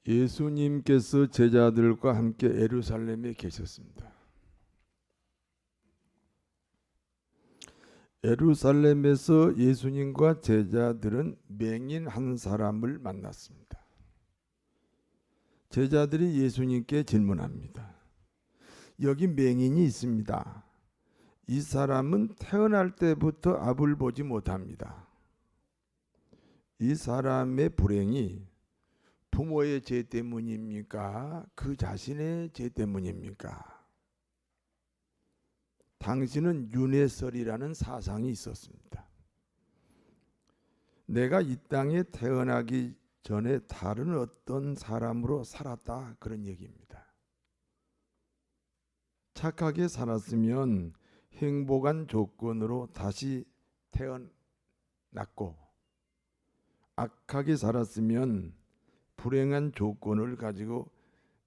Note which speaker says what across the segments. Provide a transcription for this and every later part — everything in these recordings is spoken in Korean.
Speaker 1: 예수님께서 제자들과 함께 예루살렘에 계셨습니다. 예루살렘에서 예수님과 제자들은 맹인 한 사람을 만났습니다. 제자들이 예수님께 질문합니다. 여기 맹인이 있습니다. 이 사람은 태어날 때부터 앞을 보지 못합니다. 이 사람의 불행이 부모의 죄 때문입니까? 그 자신의 죄 때문입니까? 당신은 윤회설이라는 사상이 있었습니다. 내가 이 땅에 태어나기 전에 다른 어떤 사람으로 살았다, 그런 얘기입니다. 착하게 살았으면 행복한 조건으로 다시 태어났고, 악하게 살았으면 불행한 조건을 가지고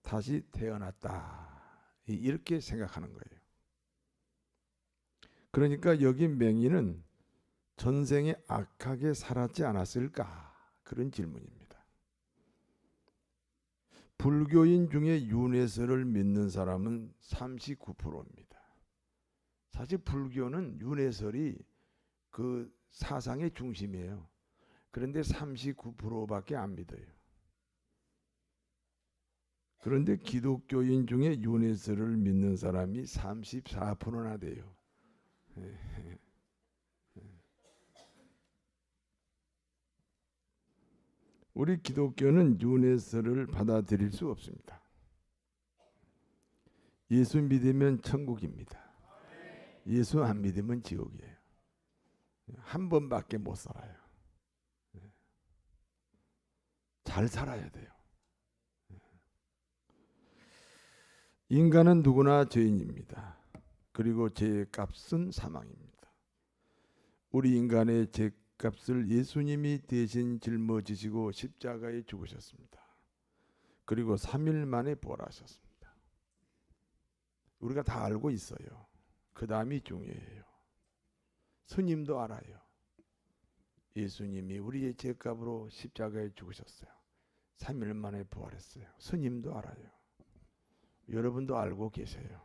Speaker 1: 다시 태어났다, 이렇게 생각하는 거예요. 그러니까 여기 맹인은 전생에 악하게 살았지 않았을까, 그런 질문입니다. 불교인 중에 윤회설을 믿는 사람은 39%입니다. 사실 불교는 윤회설이 그 사상의 중심이에요. 그런데 39%밖에 안 믿어요. 그런데 기독교인 중에 윤회설을 믿는 사람이 34%나 돼요. 우리 기독교는 윤회설을 받아들일 수 없습니다. 예수 믿으면 천국입니다. 예수 안 믿으면 지옥이에요. 한 번밖에 못 살아요. 잘 살아야 돼요. 인간은 누구나 죄인입니다. 그리고 죄의 값은 사망입니다. 우리 인간의 죄값을 예수님이 대신 짊어지시고 십자가에 죽으셨습니다. 그리고 3일 만에 부활하셨습니다. 우리가 다 알고 있어요. 그 다음이 중요해요. 스님도 알아요. 예수님이 우리의 죄값으로 십자가에 죽으셨어요. 3일 만에 부활했어요. 스님도 알아요. 여러분도 알고 계세요.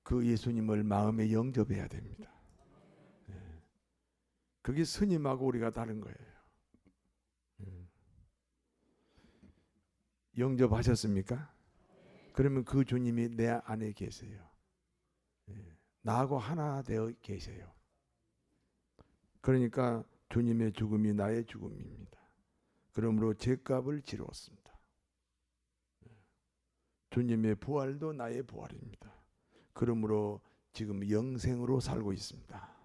Speaker 1: 그 예수님을 마음에 영접해야 됩니다. 그게 스님하고 우리가 다른 거예요. 영접하셨습니까? 그러면 그 주님이 내 안에 계세요. 나하고 하나 되어 계세요. 그러니까 주님의 죽음이 나의 죽음입니다. 그러므로 죄값을 치루었습니다. 주님의 부활도 나의 부활입니다. 그러므로 지금 영생으로 살고 있습니다.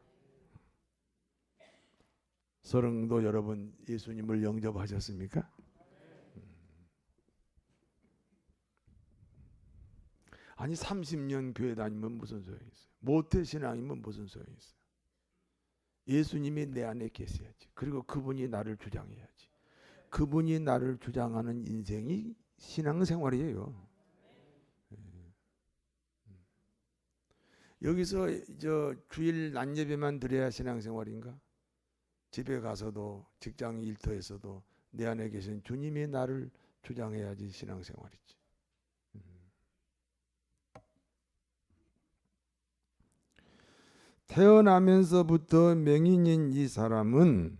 Speaker 1: 서령도 여러분 예수님을 영접하셨습니까? 아니 30년 교회 다니면 무슨 소용이 있어요? 모태신앙이면 무슨 소용이 있어요? 예수님이 내 안에 계셔야지. 그리고 그분이 나를 주장해야지. 그분이 나를 주장하는 인생이 신앙생활이에요. 여기서 저 주일 낮 예배만 드려야 신앙생활인가? 집에 가서도 직장 일터에서도 내 안에 계신 주님이 나를 주장해야지 신앙생활이지. 태어나면서부터 맹인인 이 사람은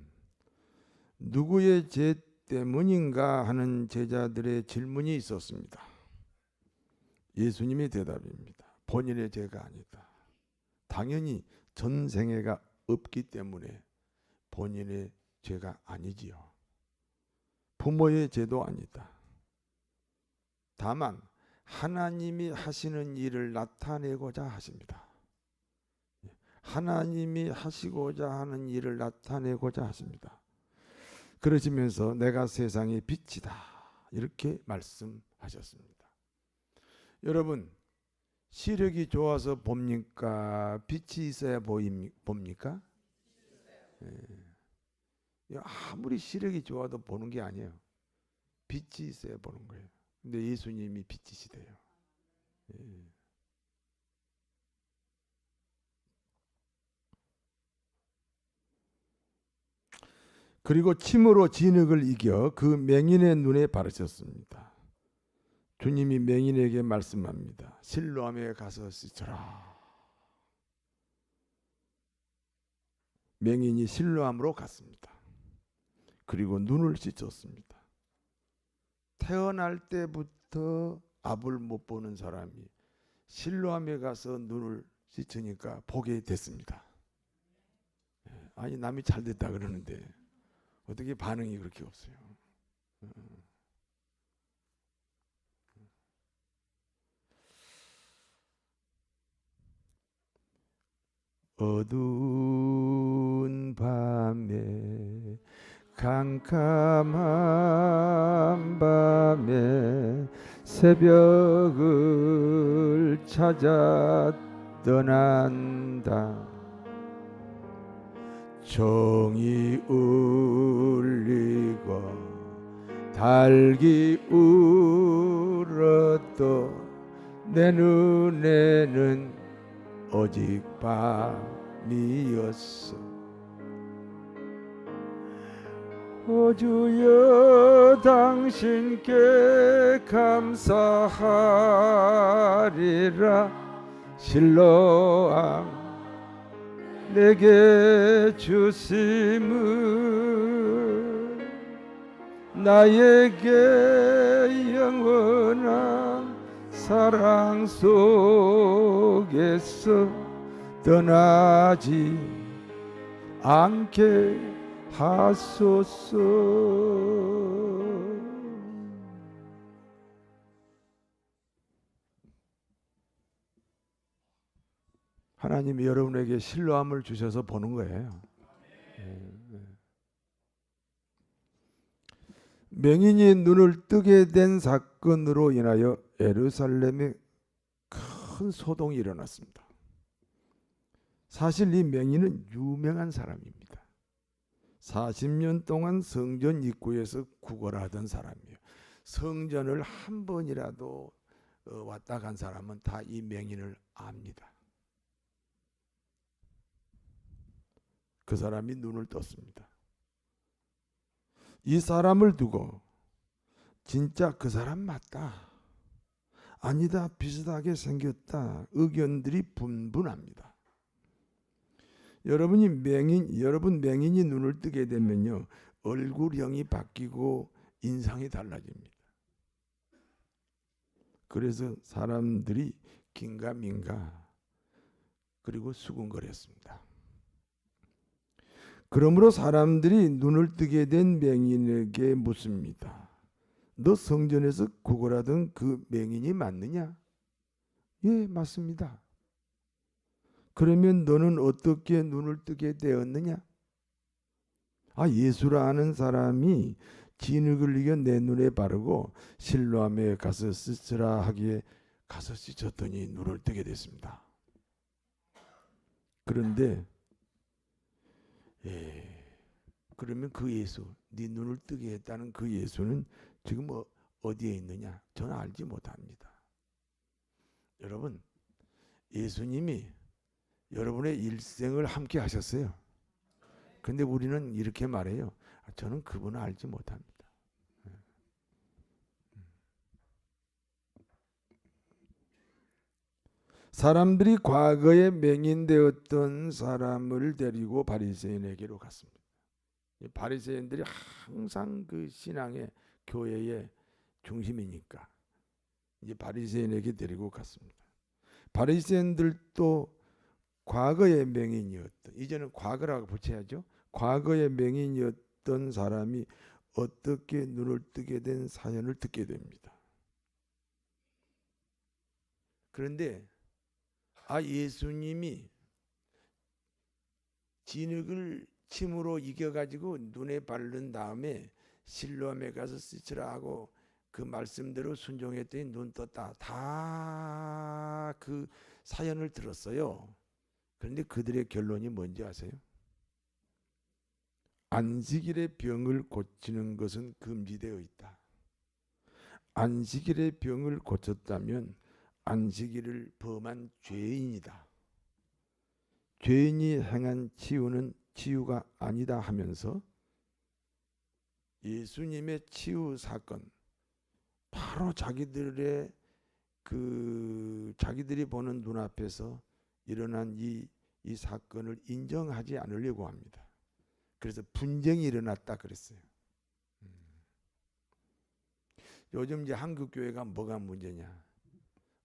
Speaker 1: 누구의 죄 때문인가 하는 제자들의 질문이 있었습니다. 예수님의 대답입니다. 본인의 죄가 아니다. 당연히 전생애가 없기 때문에 본인의 죄가 아니지요. 부모의 죄도 아니다. 다만 하나님이 하시는 일을 나타내고자 하십니다. 하나님이 하시고자 하는 일을 나타내고자 하십니다. 그러시면서 내가 세상의 빛이다, 이렇게 말씀하셨습니다. 여러분, 시력이 좋아서 봅니까? 빛이 있어야 봅니까? 아무리 시력이 좋아도 보는 게 아니에요. 빛이 있어야 보는 거예요. 근데 예수님이 빛이시대요. 그리고 침으로 진흙을 이겨 그 맹인의 눈에 바르셨습니다. 주님이 맹인에게 말씀합니다. 실로암에 가서 씻어라. 맹인이 실로암으로 갔습니다. 그리고 눈을 씻었습니다. 태어날 때부터 앞을 못 보는 사람이 실로암에 가서 눈을 씻으니까 보게 됐습니다. 아니 남이 잘 됐다 그러는데 어떻게 반응이 그렇게 없어요? 어두운 밤에 캄캄한 밤에 새벽을 찾아 떠난다. 종이 울리고 닭이 울어도 내 눈에는 오직 밤이었어. 오 주여 당신께 감사하리라. 실로암 내게 주심은 나에게 영원한 사랑 속에서 떠나지 않게 하소서. 하나님이 여러분에게 실로암을 주셔서 보는 거예요. 맹인이 눈을 뜨게 된 사건으로 인하여 예루살렘에 큰 소동이 일어났습니다. 사실 이 맹인은 유명한 사람입니다. 40년 동안 성전 입구에서 구걸하던 사람이에요. 성전을 한 번이라도 왔다 간 사람은 다 이 맹인을 압니다. 그 사람이 눈을 떴습니다. 이 사람을 두고 진짜 그 사람 맞다, 아니다, 비슷하게 생겼다 의견들이 분분합니다. 여러분 맹인이 눈을 뜨게 되면요 얼굴형이 바뀌고 인상이 달라집니다. 그래서 사람들이 긴가민가 그리고 수군거렸습니다. 그러므로 사람들이 눈을 뜨게 된 맹인에게 묻습니다. 너 성전에서 구걸하던 그 맹인이 맞느냐? 예, 맞습니다. 그러면 너는 어떻게 눈을 뜨게 되었느냐? 아, 예수라 하는 사람이 진흙을 이겨 내 눈에 바르고 실로암에 가서 씻으라 하기에 가서 씻었더니 눈을 뜨게 됐습니다. 그런데 그러면 그 예수, 네 눈을 뜨게 했다는 그 예수는 지금 어디에 있느냐? 저는 알지 못합니다. 여러분, 예수님이 여러분의 일생을 함께 하셨어요. 근데 우리는 이렇게 말해요. 저는 그분을 알지 못합니다. 사람들이 과거에 맹인되었던 사람을 데리고 바리새인에게로 갔습니다. 바리새인들이 항상 그 신앙의 교회의 중심이니까 이제 바리새인에게 데리고 갔습니다. 바리새인들도 과거의 맹인이었던, 이제는 과거라고 붙여야죠. 과거의 맹인이었던 사람이 어떻게 눈을 뜨게 된 사연을 듣게 됩니다. 그런데 예수님이 진흙을 침으로 이겨가지고 눈에 바른 다음에 실로암에 가서 씻으라 하고 그 말씀대로 순종했더니 눈 떴다. 다 그 사연을 들었어요. 그런데 그들의 결론이 뭔지 아세요? 안식일의 병을 고치는 것은 금지되어 있다. 안식일의 병을 고쳤다면 안식일을 범한 죄인이다. 죄인이 행한 치유는 치유가 아니다 하면서 예수님의 치유 사건, 바로 자기들의 자기들이 보는 눈앞에서 일어난 이 사건을 인정하지 않으려고 합니다. 그래서 분쟁이 일어났다 그랬어요. 요즘 이제 한국 교회가 뭐가 문제냐?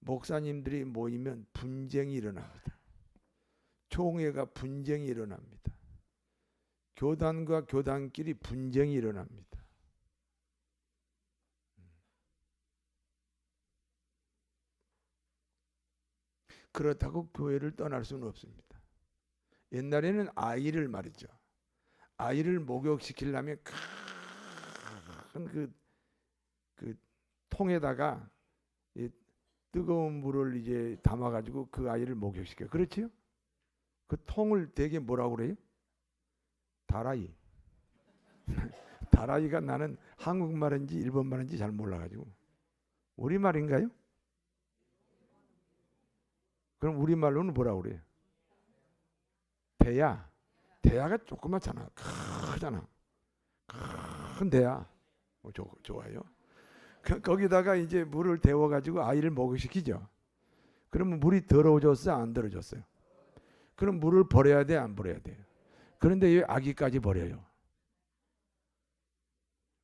Speaker 1: 목사님들이 모이면 분쟁이 일어납니다. 총회가 분쟁이 일어납니다. 교단과 교단끼리 분쟁이 일어납니다. 그렇다고 교회를 떠날 수는 없습니다. 옛날에는 아이를 말이죠. 아이를 목욕시키려면 큰 그 통에다가 뜨거운 물을 이제 담아가지고 그 아이를 목욕시켜요. 그렇지요? 그 통을 되게 뭐라고 그래요? 다라이. 다라이가 나는 한국말인지 일본말인지 잘 몰라가지고. 우리말인가요? 그럼 우리말로는 뭐라고 그래요? 대야. 대야가 조그맣잖아. 크잖아. 큰 대야. 좋아요. 거기다가 이제 물을 데워가지고 아이를 목욕시키죠. 그러면 물이 더러워졌어요? 안 더러워졌어요? 그럼 물을 버려야 돼? 안 버려야 돼요? 그런데 왜 아기까지 버려요?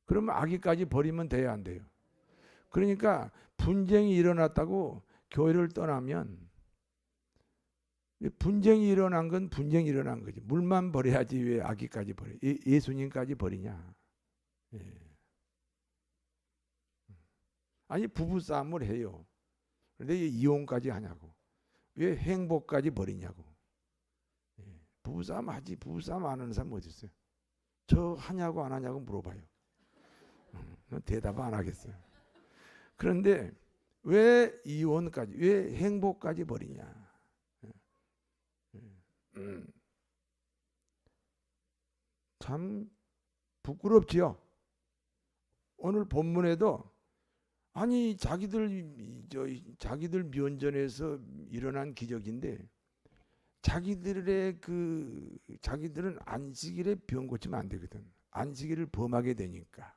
Speaker 1: 그러면 아기까지 버리면 돼야 안 돼요? 그러니까 분쟁이 일어났다고 교회를 떠나면 분쟁이 일어난 건 분쟁이 일어난 거지. 물만 버려야지 왜 아기까지 버려? 예수님까지 버리냐? 예. 아니 부부싸움을 해요. 그런데 이혼까지 하냐고. 왜 행복까지 버리냐고. 예. 부부싸움 하지. 부부싸움 안 하는 사람 어디 있어요? 저 하냐고 안 하냐고 물어봐요. 대답 안 하겠어요. 그런데 왜 이혼까지, 왜 행복까지 버리냐? 참 부끄럽지요. 오늘 본문에도 아니 자기들 면전에서 일어난 기적인데 자기들은 안식일에 병 고치면 안 되거든. 안식일을 범하게 되니까.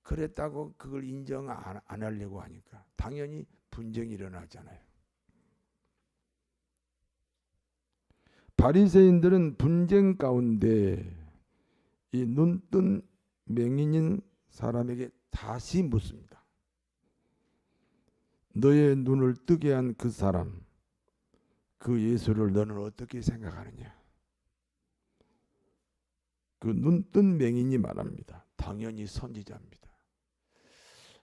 Speaker 1: 그랬다고 그걸 인정 안 하려고 하니까 당연히 분쟁이 일어나잖아요. 바리새인들은 분쟁 가운데 이 눈뜬 맹인인 사람에게 다시 묻습니다. 너의 눈을 뜨게 한 그 사람, 그 예수를 너는 어떻게 생각하느냐? 그 눈뜬 맹인이 말합니다. 당연히 선지자입니다.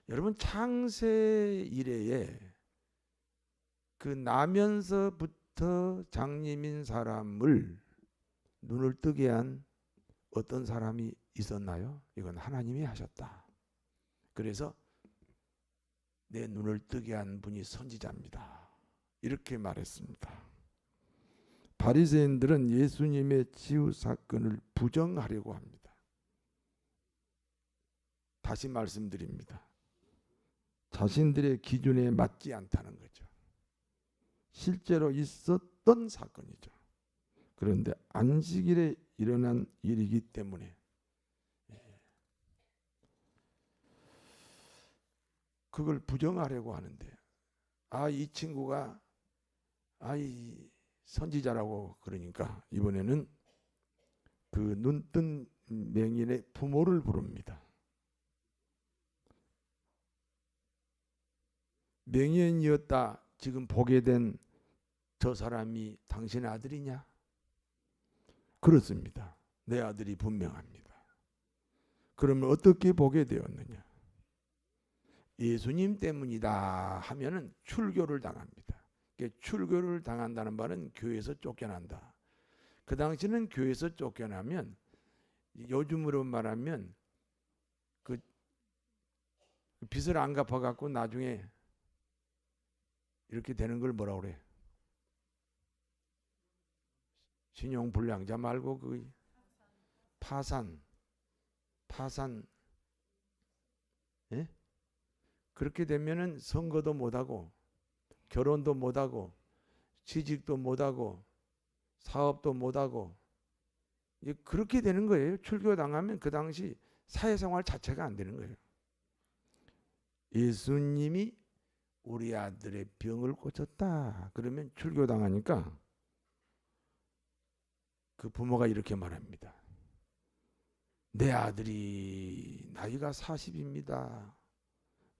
Speaker 1: 여러분 창세 이래에 그 나면서부터 장님인 사람을 눈을 뜨게 한 어떤 사람이 있었나요? 이건 하나님이 하셨다. 그래서 내 눈을 뜨게 한 분이 선지자입니다. 이렇게 말했습니다. 바리새인들은 예수님의 치유 사건을 부정하려고 합니다. 다시 말씀드립니다. 자신들의 기준에 맞지 않다는 거죠. 실제로 있었던 사건이죠. 그런데 안식일에 일어난 일이기 때문에 그걸 부정하려고 하는데 이 친구가 이 선지자라고 그러니까 이번에는 그 눈뜬 맹인의 부모를 부릅니다. 맹인이었다 지금 보게 된 저 사람이 당신의 아들이냐? 그렇습니다. 내 아들이 분명합니다. 그러면 어떻게 보게 되었느냐? 예수님 때문이다 하면은 출교를 당합니다. 출교를 당한다는 말은 교회에서 쫓겨난다. 그 당시는 교회에서 쫓겨나면 요즘으로 말하면 그 빚을 안 갚아갖고 나중에 이렇게 되는 걸 뭐라고 그래? 신용불량자 말고 그 파산, 예? 그렇게 되면은 선거도 못하고 결혼도 못하고 취직도 못하고 사업도 못하고 그렇게 되는 거예요. 출교 당하면 그 당시 사회생활 자체가 안 되는 거예요. 예수님이 우리 아들의 병을 고쳤다 그러면 출교당하니까 그 부모가 이렇게 말합니다. 내 아들이 나이가 40입니다.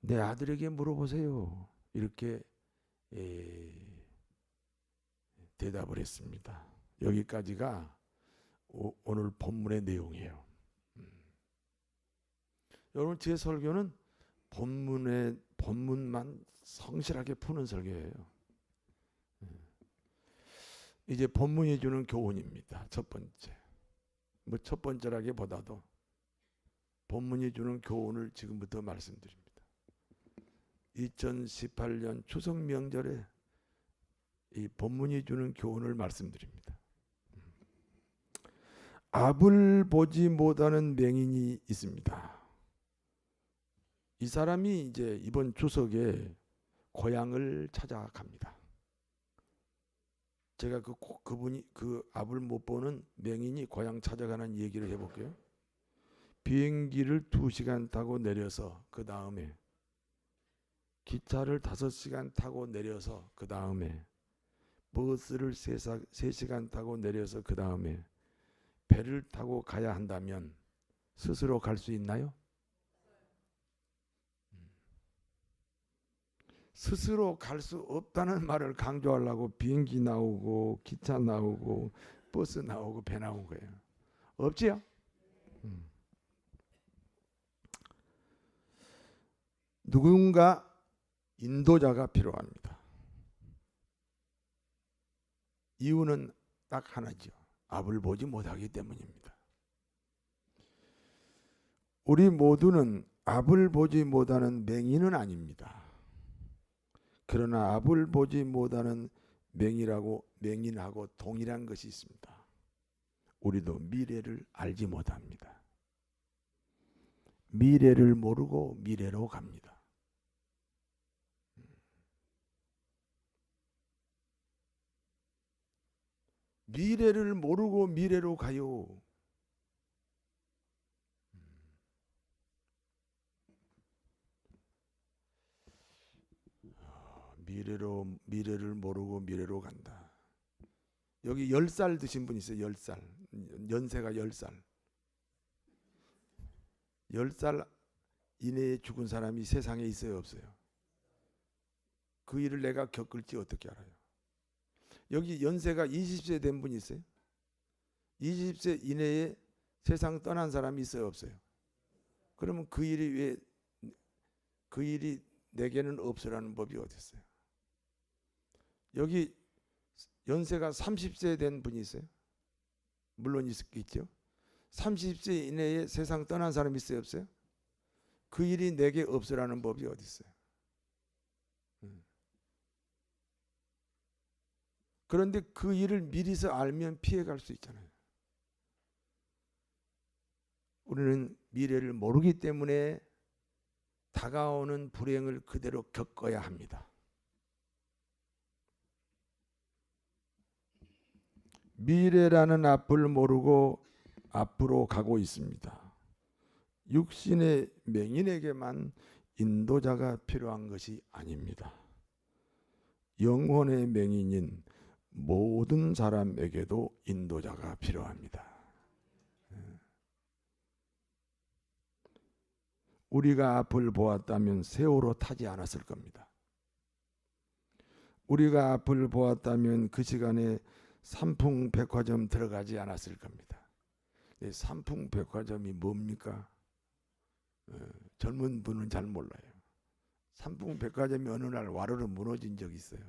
Speaker 1: 내 아들에게 물어보세요. 이렇게 대답을 했습니다. 여기까지가 오늘 본문의 내용이에요. 여러분, 제 설교는 본문만 성실하게 푸는 설교예요. 이제 본문이 주는 교훈입니다. 첫 번째. 뭐 첫 번째라기보다도 본문이 주는 교훈을 지금부터 말씀드립니다. 2018년 추석 명절에 이 본문이 주는 교훈을 말씀드립니다. 앞을 보지 못하는 맹인이 있습니다. 이 사람이 이제 이번 추석에 고향을 찾아갑니다. 제가 그분이 그 앞을 못 보는 맹인이 고향 찾아가는 얘기를 해볼게요. 비행기를 2시간 타고 내려서 그 다음에 기차를 5시간 타고 내려서 그 다음에 버스를 3시간 타고 내려서 그 다음에 배를 타고 가야 한다면 스스로 갈 수 있나요? 스스로 갈 수 없다는 말을 강조하려고 비행기 나오고 기차 나오고 버스 나오고 배 나온 거예요. 없지요? 누군가 인도자가 필요합니다. 이유는 딱 하나죠. 앞을 보지 못하기 때문입니다. 우리 모두는 앞을 보지 못하는 맹인은 아닙니다. 그러나 앞을 보지 못하는 맹인하고 동일한 것이 있습니다. 우리도 미래를 알지 못합니다. 미래를 모르고 미래로 갑니다. 미래를 모르고 미래로 가요. 미래를 모르고 미래로 간다. 여기 10살 드신 분 있어요. 10살. 연세가 10살. 10살 이내에 죽은 사람이 세상에 있어요, 없어요? 그 일을 내가 겪을지 어떻게 알아요? 여기 연세가 20세 된 분 있어요? 20세 이내에 세상 떠난 사람이 있어요, 없어요? 그러면 그 일이 내게는 없으라는 법이 어디 있어요? 여기 연세가 30세 된 분이 있어요? 물론 있겠죠. 30세 이내에 세상 떠난 사람이 있어요, 없어요? 그 일이 내게 없으라는 법이 어디 있어요? 그런데 그 일을 미리서 알면 피해갈 수 있잖아요. 우리는 미래를 모르기 때문에 다가오는 불행을 그대로 겪어야 합니다. 미래라는 앞을 모르고 앞으로 가고 있습니다. 육신의 맹인에게만 인도자가 필요한 것이 아닙니다. 영혼의 맹인인 모든 사람에게도 인도자가 필요합니다. 우리가 앞을 보았다면 세월호 타지 않았을 겁니다. 우리가 앞을 보았다면 그 시간에 삼풍백화점 들어가지 않았을 겁니다. 삼풍백화점이 뭡니까? 젊은 분은 잘 몰라요. 삼풍백화점이 어느 날 와르르 무너진 적이 있어요.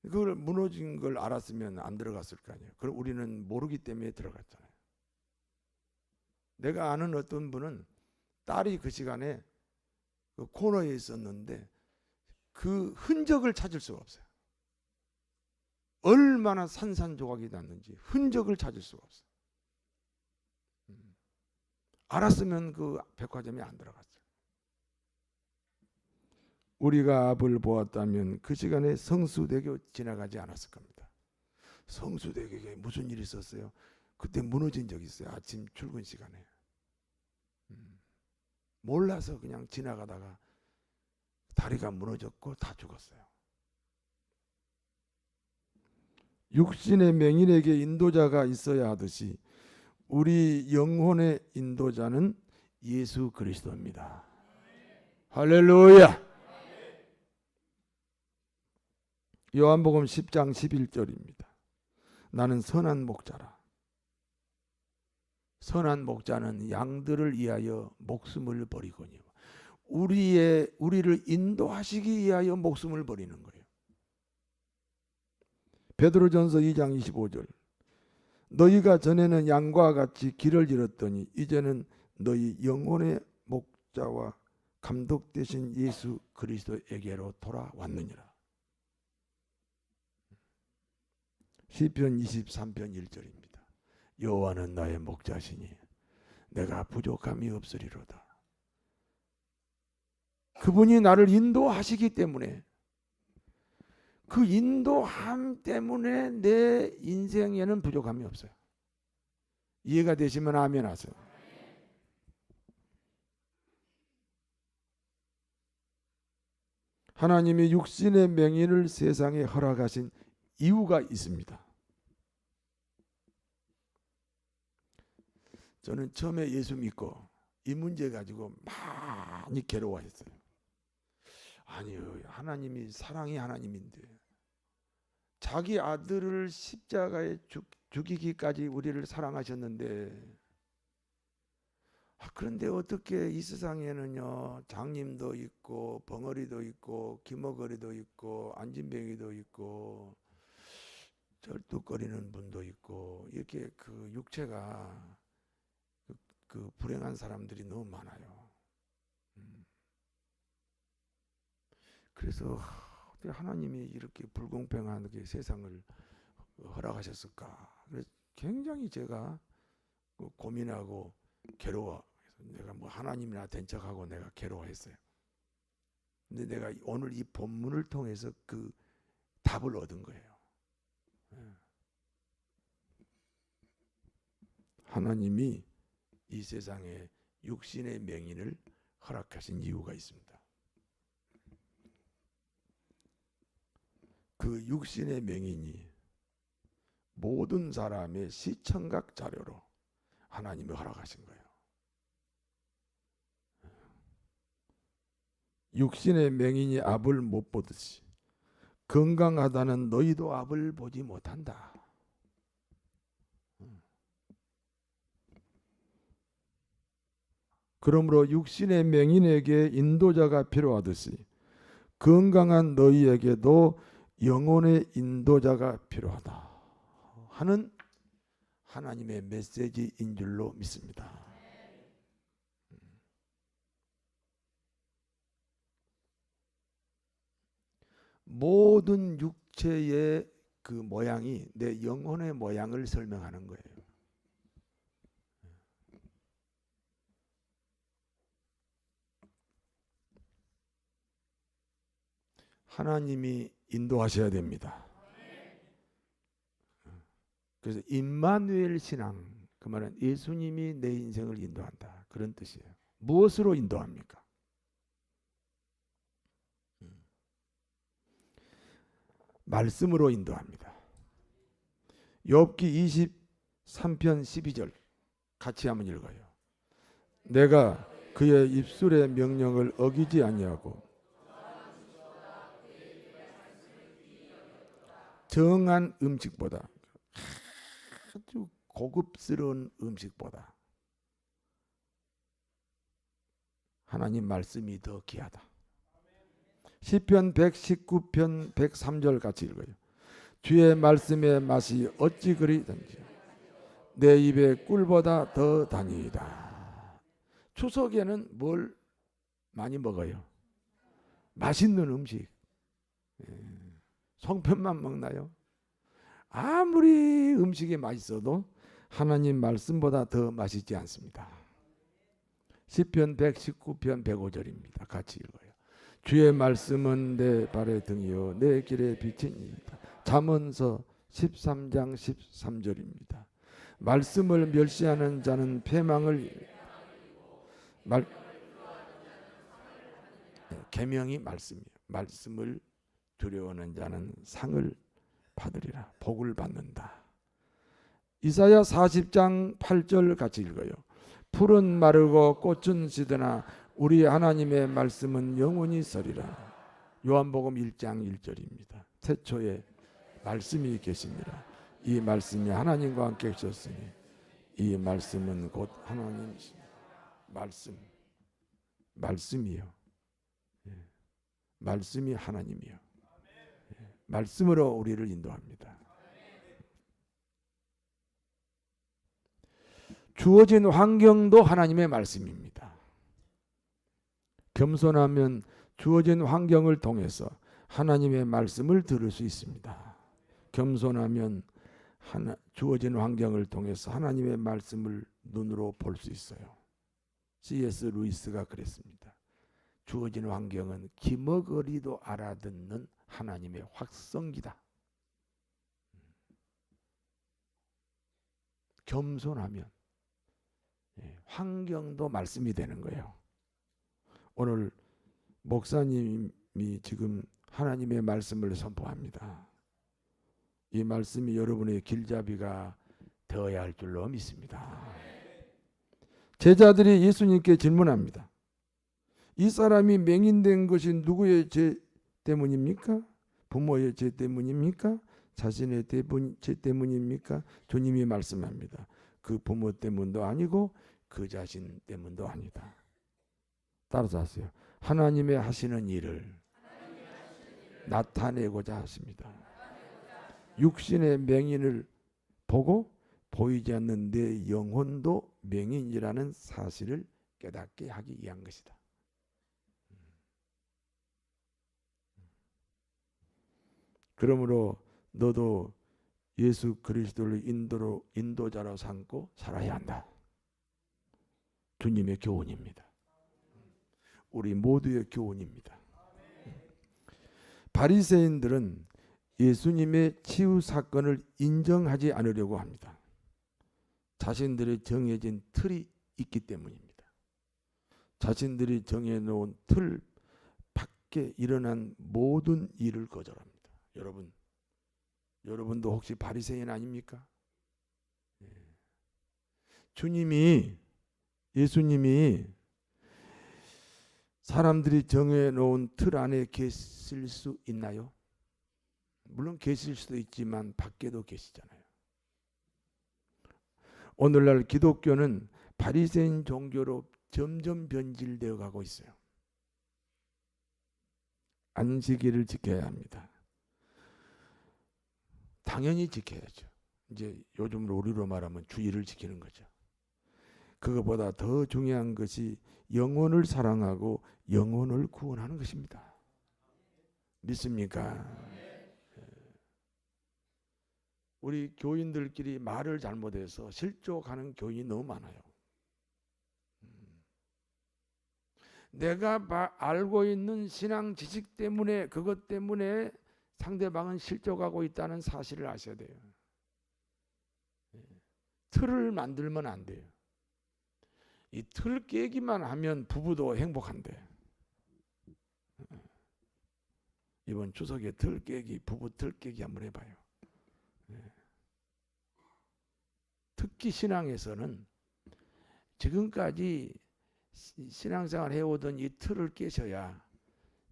Speaker 1: 그걸 무너진 걸 알았으면 안 들어갔을 거 아니에요. 그럼 우리는 모르기 때문에 들어갔잖아요. 내가 아는 어떤 분은 딸이 그 시간에 그 코너에 있었는데 그 흔적을 찾을 수가 없어요. 얼마나 산산조각이 났는지 흔적을 찾을 수가 없어요. 알았으면 그 백화점에 안 들어갔어요. 우리가 앞을 보았다면 그 시간에 성수대교 지나가지 않았을 겁니다. 성수대교에 무슨 일이 있었어요? 그때 무너진 적이 있어요. 아침 출근 시간에. 몰라서 그냥 지나가다가 다리가 무너졌고 다 죽었어요. 육신의 맹인에게 인도자가 있어야 하듯이 우리 영혼의 인도자는 예수 그리스도입니다. 할렐루야. 요한복음 10장 11절입니다. 나는 선한 목자라. 선한 목자는 양들을 위하여 목숨을 버리거니와 우리를 인도하시기 위하여 목숨을 버리는 거예요. 베드로전서 2장 25절. 너희가 전에는 양과 같이 길을 잃었더니 이제는 너희 영혼의 목자와 감독 되신 예수 그리스도에게로 돌아왔느니라. 시편 23편 1절입니다. 여호와는 나의 목자시니 내가 부족함이 없으리로다. 그분이 나를 인도하시기 때문에, 그 인도함 때문에 내 인생에는 부족함이 없어요. 이해가 되시면 아멘 하세요. 하나님이 육신의 맹인을 세상에 허락하신 이유가 있습니다. 저는 처음에 예수 믿고 이 문제 가지고 많이 괴로워했어요. 아니요, 하나님이 사랑의 하나님인데 자기 아들을 십자가에 죽이기까지 우리를 사랑하셨는데, 그런데 어떻게 이 세상에는요, 장님도 있고 벙어리도 있고 기머거리도 있고 안진뱅이도 있고 절뚝거리는 분도 있고, 이렇게 그 육체가 그 불행한 사람들이 너무 많아요. 그래서 어떻게 하나님이 이렇게 불공평하게 세상을 허락하셨을까? 그래서 굉장히 제가 고민하고 괴로워. 내가 뭐 하나님이나 된 척하고 내가 괴로워했어요. 근데 내가 오늘 이 본문을 통해서 그 답을 얻은 거예요. 하나님이 이 세상에 육신의 맹인을 허락하신 이유가 있습니다. 그 육신의 맹인이 모든 사람의 시청각 자료로 하나님이 허락하신 거예요. 육신의 맹인이 앞을 못 보듯이 건강하다는 너희도 앞을 보지 못한다. 그러므로 육신의 맹인에게 인도자가 필요하듯이 건강한 너희에게도 영혼의 인도자가 필요하다 하는 하나님의 메시지인 줄로 믿습니다. 모든 육체의 그 모양이 내 영혼의 모양을 설명하는 거예요. 하나님이 인도하셔야 됩니다. 그래서 임마누엘 신앙, 그 말은 예수님이 내 인생을 인도한다, 그런 뜻이에요. 무엇으로 인도합니까? 말씀으로 인도합니다. 욥기 23편 12절 같이 한번 읽어요. 내가 그의 입술의 명령을 어기지 아니하고 정한 음식보다, 아주 고급스러운 음식보다 하나님 말씀이 더 귀하다. 시편 119편 103절 같이 읽어요. 주의 말씀의 맛이 어찌 그리 단지 내 입에 꿀보다 더 다니이다. 추석에는 뭘 많이 먹어요? 맛있는 음식. 송편만 먹나요? 아무리 음식이 맛있어도 하나님 말씀보다 더 맛있지 않습니다. 시편 119편 105절입니다. 같이 읽어요. 주의 말씀은 내 발의 등이요 내 길의 빛이니이다. 잠언서 13장 13절입니다. 말씀을 멸시하는 자는 패망을 계명이 말씀이에요. 말씀을 두려워하는 자는 상을 받으리라. 복을 받는다. 이사야 40장 8절 같이 읽어요. 풀은 마르고 꽃은 시드나 우리 하나님의 말씀은 영원히 서리라. 요한복음 1장 1절입니다. 태초에 말씀이 계시니라. 이 말씀이 하나님과 함께 계셨으니 이 말씀은 곧 하나님이시니. 말씀이요. 말씀이 하나님이요. 말씀으로 우리를 인도합니다. 주어진 환경도 하나님의 말씀입니다. 겸손하면 주어진 환경을 통해서 하나님의 말씀을 들을 수 있습니다. 겸손하면 주어진 환경을 통해서 하나님의 말씀을 눈으로 볼 수 있어요. C.S. 루이스가 그랬습니다. 주어진 환경은 기머거리도 알아듣는 하나님의 확성기다. 겸손하면 환경도 말씀이 되는 거예요. 오늘 목사님이 지금 하나님의 말씀을 선포합니다. 이 말씀이 여러분의 길잡이가 되어야 할 줄로 믿습니다. 제자들이 예수님께 질문합니다. 이 사람이 맹인된 것이 누구의 죄 때문입니까? 부모의 죄 때문입니까? 자신의 죄 때문입니까? 주님이 말씀합니다. 그 부모 때문도 아니고 그 자신 때문도 아니다. 따라서 하세요. 하나님의 하시는 일을 나타내고자 하십니다. 육신의 맹인을 보고 보이지 않는 내 영혼도 맹인이라는 사실을 깨닫게 하기 위한 것이다. 그러므로 너도 예수 그리스도를 인도자로 삼고 살아야 한다. 주님의 교훈입니다. 우리 모두의 교훈입니다. 바리새인들은 예수님의 치유 사건을 인정하지 않으려고 합니다. 자신들의 정해진 틀이 있기 때문입니다. 자신들이 정해놓은 틀 밖에 일어난 모든 일을 거절합니다. 여러분도 혹시 바리새인 아닙니까? 예수님이 사람들이 정해놓은 틀 안에 계실 수 있나요? 물론 계실 수도 있지만 밖에도 계시잖아요. 오늘날 기독교는 바리새인 종교로 점점 변질되어 가고 있어요. 안식일을 지켜야 합니다. 당연히 지켜야죠. 이제 요즘 우리로 말하면 주일을 지키는 거죠. 그것보다 더 중요한 것이 영혼을 사랑하고 영혼을 구원하는 것입니다. 믿습니까? 우리 교인들끼리 말을 잘못해서 실족하는 교인이 너무 많아요. 내가 알고 있는 신앙 지식 때문에 그것 때문에 상대방은 실족하고 있다는 사실을 아셔야 돼요. 틀을 만들면 안 돼요. 이 틀 깨기만 하면 부부도 행복한데. 이번 추석에 틀 깨기, 부부 틀 깨기 한번 해봐요. 특히 신앙에서는 지금까지 신앙생활 해오던 이 틀을 깨셔야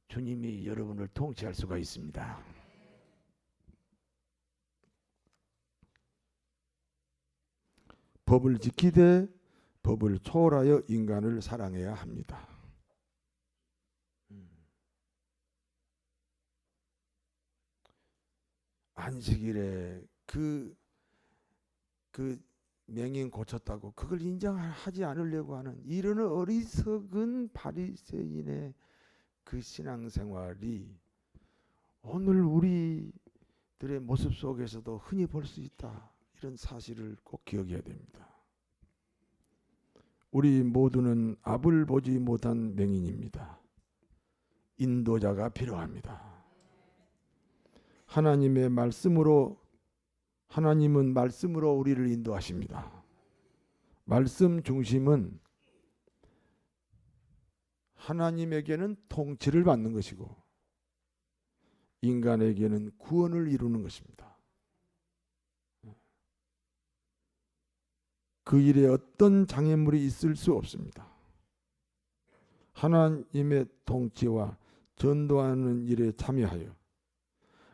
Speaker 1: 주님이 여러분을 통치할 수가 있습니다. 법을 지키되 법을 초월하여 인간을 사랑해야 합니다. 안식일에 그 맹인 고쳤다고 그걸 인정하지 않으려고 하는 이런 어리석은 바리새인의 그 신앙생활이 오늘 우리들의 모습 속에서도 흔히 볼 수 있다. 이런 사실을 꼭 기억해야 됩니다. 우리 모두는 앞을 보지 못한 맹인입니다. 인도자가 필요합니다. 하나님은 말씀으로 우리를 인도하십니다. 말씀 중심은 하나님에게는 통치를 받는 것이고 인간에게는 구원을 이루는 것입니다. 그 일에 어떤 장애물이 있을 수 없습니다. 하나님의 통치와 전도하는 일에 참여하여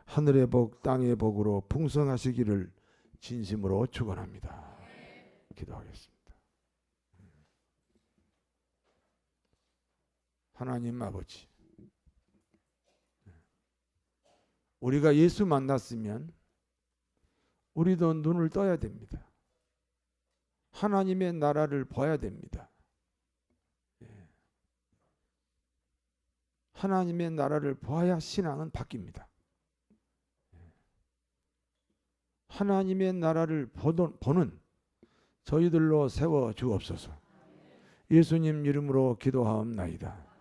Speaker 1: 하늘의 복 땅의 복으로 풍성하시기를 진심으로 축원합니다. 기도하겠습니다. 하나님 아버지, 우리가 예수 만났으면 우리도 눈을 떠야 됩니다. 하나님의 나라를 봐야 됩니다. 하나님의 나라를 봐야 신앙은 바뀝니다. 하나님의 나라를 보는 저희들로 세워 주옵소서. 예수님 이름으로 기도하옵나이다.